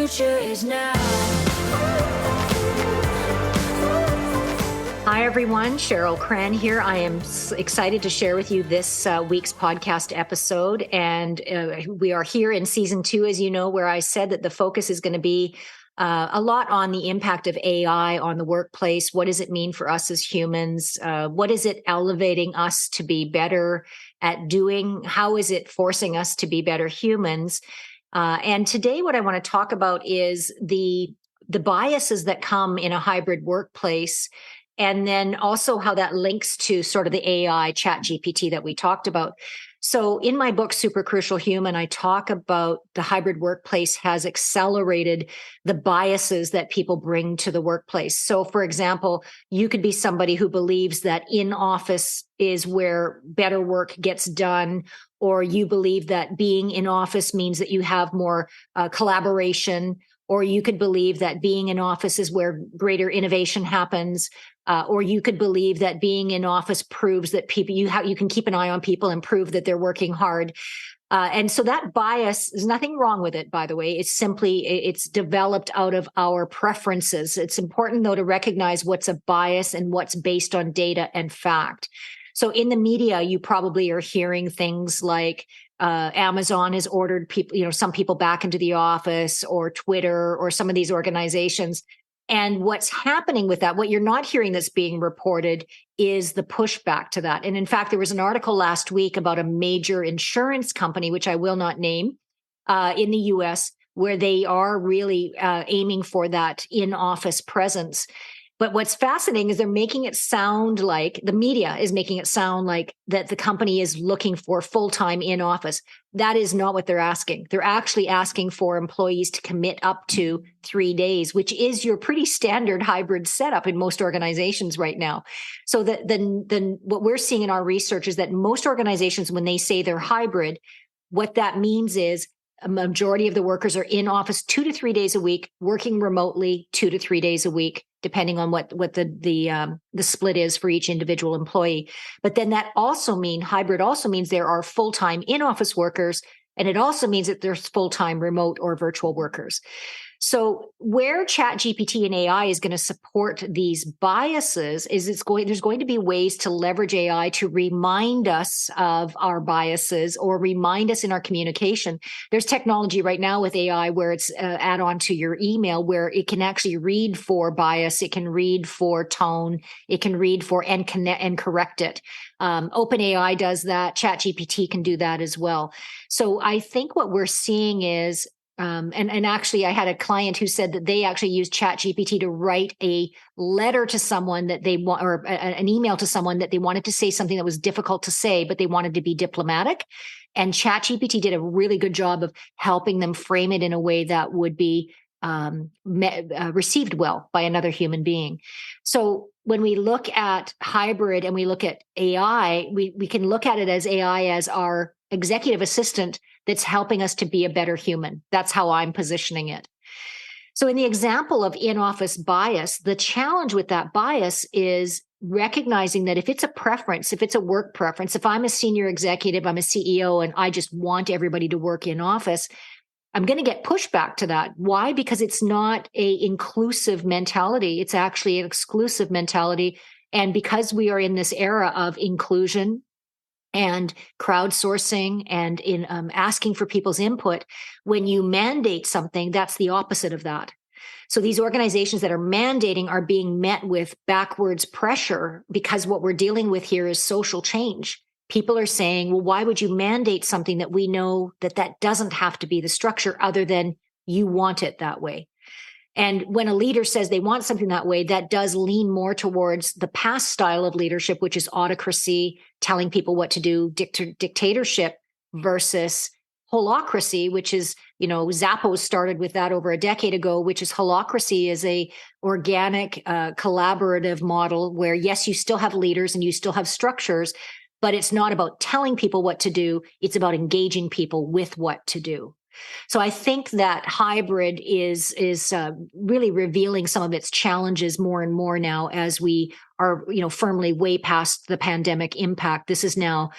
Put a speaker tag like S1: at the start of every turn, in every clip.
S1: future is now.
S2: Hi, everyone. Cheryl Cran here. I am excited to share with you this week's podcast episode. And we are here in season 2, as you know, where I said that the focus is going to be a lot on the impact of AI on the workplace. What does it mean for us as humans? What is it elevating us to be better at doing? How is it forcing us to be better humans? And today, what I want to talk about is the biases that come in a hybrid workplace, and then also how that links to sort of the AI chat GPT that we talked about. So in my book, Super Crucial Human, I talk about the hybrid workplace has accelerated the biases that people bring to the workplace. So for example, you could be somebody who believes that in office is where better work gets done, or you believe that being in office means that you have more collaboration, or you could believe that being in office is where greater innovation happens. Or you could believe that being in office proves that people you can keep an eye on people and prove that they're working hard. And so that bias, there's nothing wrong with it, by the way. It's developed out of our preferences. It's important, though, to recognize what's a bias and what's based on data and fact. So in the media, you probably are hearing things like Amazon has ordered people, some people back into the office, or Twitter, or some of these organizations. And what's happening with that, what you're not hearing that's being reported, is the pushback to that. And in fact, there was an article last week about a major insurance company, which I will not name, in the US, where they are really aiming for that in-office presence. But what's fascinating is they're making it sound like, the media is making it sound like that the company is looking for full-time in office. That is not what they're asking. They're actually asking for employees to commit up to 3 days, which is your pretty standard hybrid setup in most organizations right now. So then what we're seeing in our research is that most organizations, when they say they're hybrid, what that means is a majority of the workers are in office 2 to 3 days a week, working remotely 2 to 3 days a week, depending on what the split is for each individual employee. But then hybrid also means there are full-time in-office workers, and it also means that there's full-time remote or virtual workers. So where ChatGPT and AI is going to support these biases is there's going to be ways to leverage AI to remind us of our biases or remind us in our communication. There's technology right now with AI where it's add on to your email, where it can actually read for bias, it can read for tone, it can read for and correct it. OpenAI does that. ChatGPT can do that as well. So I think what we're seeing is and actually, I had a client who said that they actually used ChatGPT to write a letter to someone that they want, or an email to someone that they wanted to say something that was difficult to say, but they wanted to be diplomatic. And ChatGPT did a really good job of helping them frame it in a way that would be received well by another human being. So when we look at hybrid and we look at AI, we can look at it as AI as our executive assistant that's helping us to be a better human. That's how I'm positioning it. So in the example of in-office bias, the challenge with that bias is recognizing that if it's a preference, if it's a work preference, if I'm a senior executive, I'm a CEO, and I just want everybody to work in office, I'm going to get pushback to that. Why? Because it's not an inclusive mentality. It's actually an exclusive mentality. And because we are in this era of inclusion and crowdsourcing and in asking for people's input, when you mandate something, that's the opposite of that. So these organizations that are mandating are being met with backwards pressure, because what we're dealing with here is social change. People are saying, well, why would you mandate something that we know that doesn't have to be the structure, other than you want it that way? And when a leader says they want something that way, that does lean more towards the past style of leadership, which is autocracy, telling people what to do, dictatorship, versus holacracy, which is, Zappos started with that over a decade ago, which is holacracy is a organic, collaborative model where, yes, you still have leaders and you still have structures, but it's not about telling people what to do. It's about engaging people with what to do. So I think that hybrid is really revealing some of its challenges more and more now, as we are, firmly way past the pandemic impact. This is now,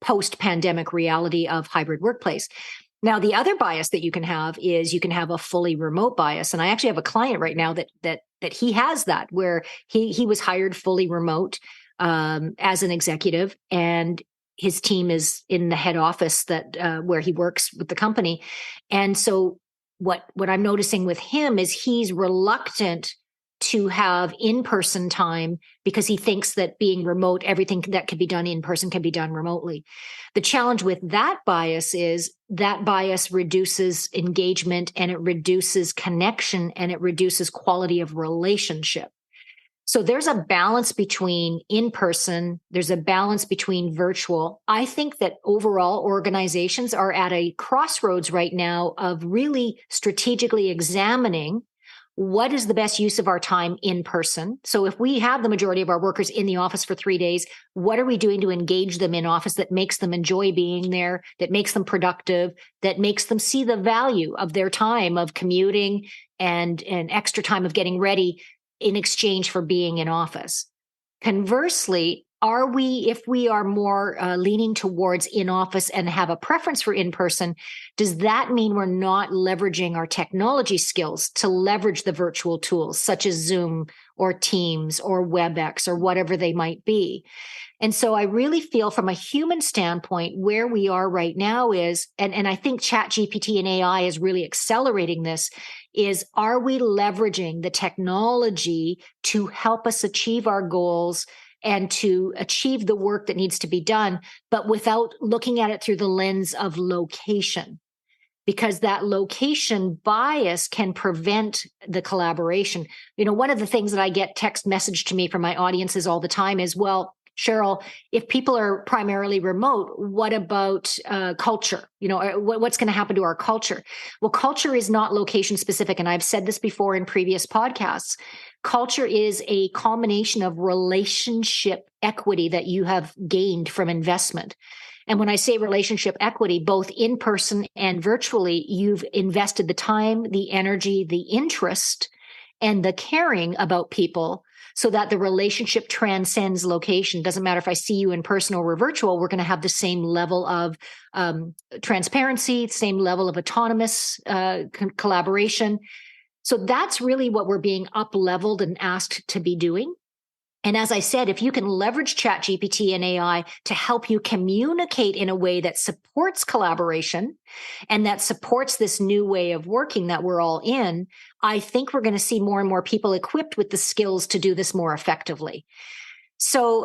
S2: post-pandemic reality of hybrid workplace. Now, the other bias that you can have is you can have a fully remote bias. And I actually have a client right now that he has that, where he was hired fully remote as an executive, and his team is in the head office that where he works with the company. And so what I'm noticing with him is he's reluctant to have in-person time because he thinks that being remote, everything that could be done in person can be done remotely. The challenge with that bias is that bias reduces engagement, and it reduces connection, and it reduces quality of relationship. So there's a balance between in person, there's a balance between virtual. I think that overall organizations are at a crossroads right now of really strategically examining what is the best use of our time in person. So if we have the majority of our workers in the office for 3 days, what are we doing to engage them in office that makes them enjoy being there, that makes them productive, that makes them see the value of their time of commuting and extra time of getting ready in exchange for being in office? Conversely, if we are more leaning towards in office and have a preference for in person, does that mean we're not leveraging our technology skills to leverage the virtual tools such as Zoom or Teams or WebEx or whatever they might be? And so I really feel from a human standpoint, where we are right now is, and I think ChatGPT and AI is really accelerating this, is are we leveraging the technology to help us achieve our goals and to achieve the work that needs to be done, but without looking at it through the lens of location? Because that location bias can prevent the collaboration. You know, one of the things that I get text message to me from my audiences all the time is, well, Cheryl, if people are primarily remote, what about culture? You know, what's going to happen to our culture? Well, culture is not location specific. And I've said this before in previous podcasts. Culture is a combination of relationship equity that you have gained from investment. And when I say relationship equity, both in person and virtually, you've invested the time, the energy, the interest, and the caring about people so that the relationship transcends location. Doesn't matter if I see you in person or we're virtual, we're going to have the same level of transparency, same level of autonomous collaboration. So that's really what we're being up-leveled and asked to be doing. And as I said, if you can leverage ChatGPT and AI to help you communicate in a way that supports collaboration and that supports this new way of working that we're all in, I think we're going to see more and more people equipped with the skills to do this more effectively. So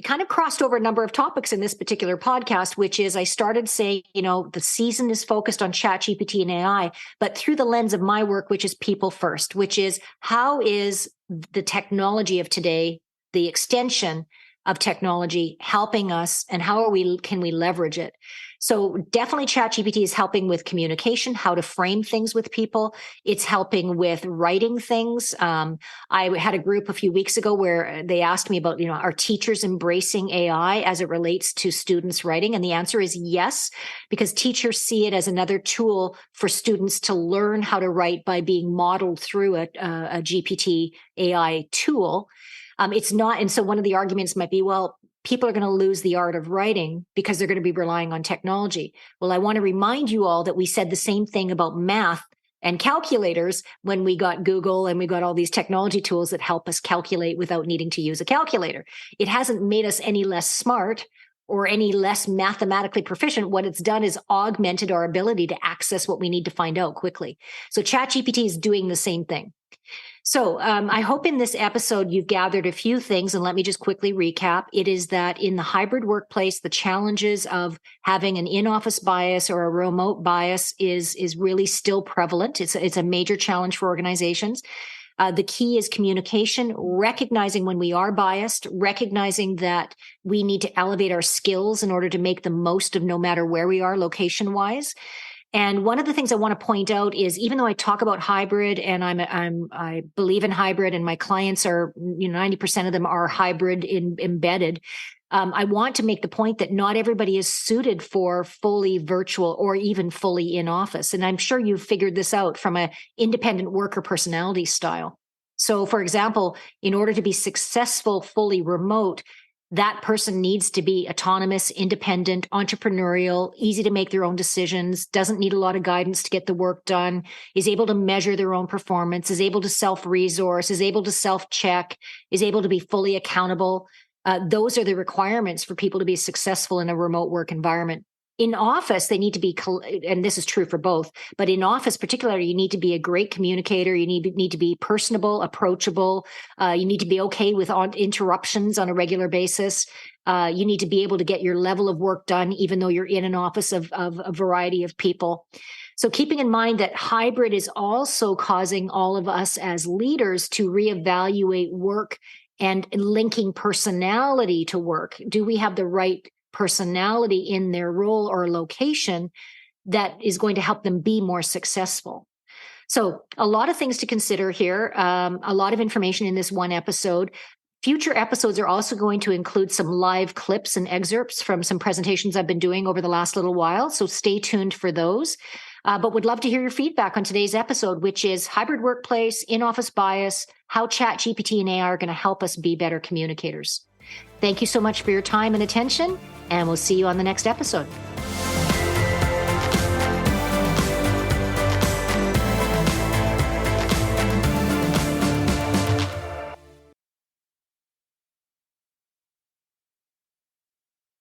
S2: kind of crossed over a number of topics in this particular podcast, which is I started saying, you know, the season is focused on ChatGPT and AI, but through the lens of my work, which is people first, which is how is the technology of today, the extension of technology helping us, and how can we leverage it? So definitely ChatGPT is helping with communication, how to frame things with people. It's helping with writing things. I had a group a few weeks ago where they asked me about, you know, are teachers embracing AI as it relates to students writing? And the answer is yes, because teachers see it as another tool for students to learn how to write by being modeled through a GPT AI tool. It's not. And so one of the arguments might be, well, people are going to lose the art of writing because they're going to be relying on technology. Well, I want to remind you all that we said the same thing about math and calculators when we got Google and we got all these technology tools that help us calculate without needing to use a calculator. It hasn't made us any less smart or any less mathematically proficient. What it's done is augmented our ability to access what we need to find out quickly. So ChatGPT is doing the same thing. So I hope in this episode you've gathered a few things, and let me just quickly recap. It is that in the hybrid workplace, the challenges of having an in-office bias or a remote bias is really still prevalent. It's a major challenge for organizations. The key is communication, recognizing when we are biased, recognizing that we need to elevate our skills in order to make the most of no matter where we are location-wise. And one of the things I want to point out is, even though I talk about hybrid and I believe in hybrid, and my clients are, 90% of them are hybrid embedded, I want to make the point that not everybody is suited for fully virtual or even fully in office. And I'm sure you've figured this out from an independent worker personality style. So, for example, in order to be successful fully remote, That person needs to be autonomous, independent, entrepreneurial, easy to make their own decisions, doesn't need a lot of guidance to get the work done, is able to measure their own performance, is able to self-resource, is able to self-check, is able to be fully accountable. Those are the requirements for people to be successful in a remote work environment. In office, they need to be, and this is true for both, but in office particularly, you need to be a great communicator. You need to be personable, approachable. You need to be okay with interruptions on a regular basis. You need to be able to get your level of work done, even though you're in an office of a variety of people. So keeping in mind that hybrid is also causing all of us as leaders to reevaluate work and linking personality to work. Do we have the right personality in their role or location that is going to help them be more successful? So a lot of things to consider here, a lot of information in this one episode. Future episodes are also going to include some live clips and excerpts from some presentations I've been doing over the last little while, so stay tuned for those. But would love to hear your feedback on today's episode, which is hybrid workplace, in-office bias, how ChatGPT and AI are going to help us be better communicators. Thank you so much for your time and attention, and we'll see you on the next episode.